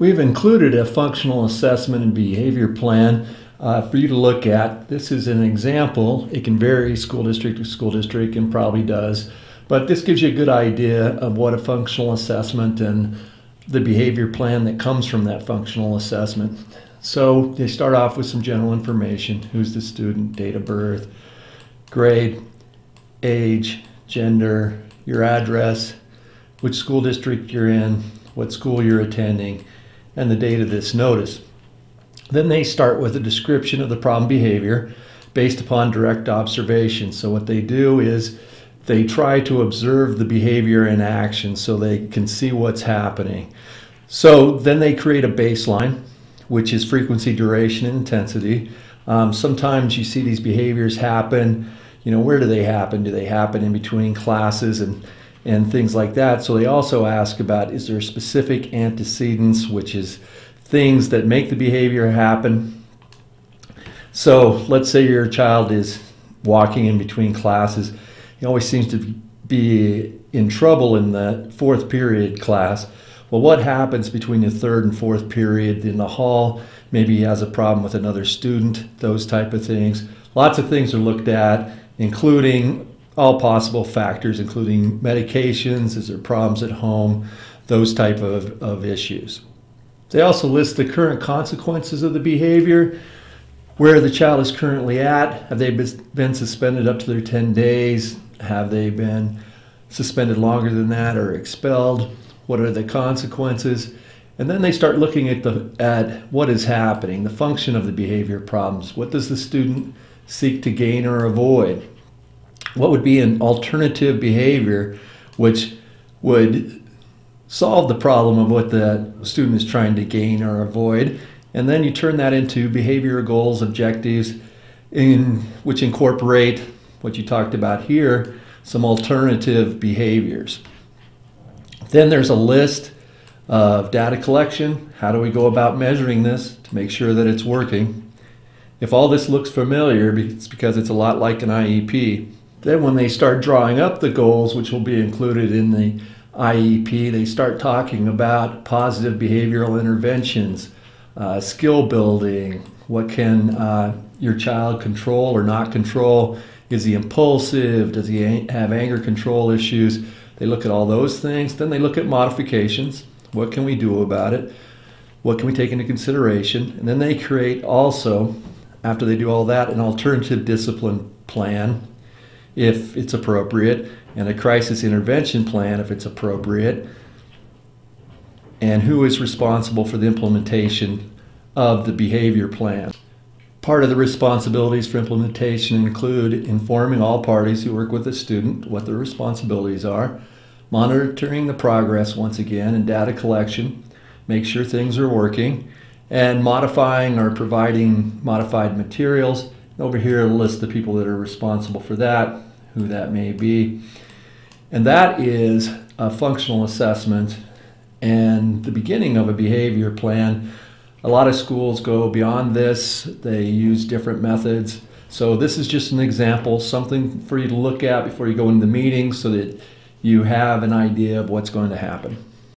We've included a functional assessment and behavior plan for you to look at. This is an example. It can vary school district to school district and probably does, but this gives you a good idea of what a functional assessment and the behavior plan that comes from that functional assessment. So they start off with some general information. Who's the student, date of birth, grade, age, gender, your address, which school district you're in, what school you're attending, and the date of this notice. Then they start with a description of the problem behavior based upon direct observation. So what they do is they try to observe the behavior in action so they can see what's happening. So then they create a baseline, which is frequency, duration, and intensity. Sometimes you see these behaviors happen. Where do they happen? Do they happen in between classes and things like that? So they also ask about, is there specific antecedents, which is things that make the behavior happen. So let's say your child is walking in between classes. He always seems to be in trouble in the fourth period class. Well, what happens between the third and fourth period in the hall? Maybe he has a problem with another student, those type of things. Lots of things are looked at, including all possible factors, including medications, is there problems at home, those type of issues. They also list the current consequences of the behavior, where the child is currently at. Have they been suspended up to their 10 days? Have they been suspended longer than that or expelled? What are the consequences? And then they start looking at what is happening, the function of the behavior problems. What does the student seek to gain or avoid? What would be an alternative behavior which would solve the problem of what the student is trying to gain or avoid? And then you turn that into behavioral goals, objectives, which incorporate what you talked about here, some alternative behaviors. Then there's a list of data collection. How do we go about measuring this to make sure that it's working? If all this looks familiar, it's because it's a lot like an IEP. Then when they start drawing up the goals, which will be included in the IEP, they start talking about positive behavioral interventions, skill building, what can your child control or not control? Is he impulsive? Does he have anger control issues? They look at all those things. Then they look at modifications. What can we do about it? What can we take into consideration? And then they create also, after they do all that, an alternative discipline plan, if it's appropriate, and a crisis intervention plan, if it's appropriate, and who is responsible for the implementation of the behavior plan. Part of the responsibilities for implementation include informing all parties who work with the student what their responsibilities are, monitoring the progress once again, and data collection, make sure things are working, and modifying or providing modified materials. Over here, a list of people that are responsible for that, who that may be. And that is a functional assessment and the beginning of a behavior plan. A lot of schools go beyond this. They use different methods. So this is just an example, something for you to look at before you go into the meeting so that you have an idea of what's going to happen.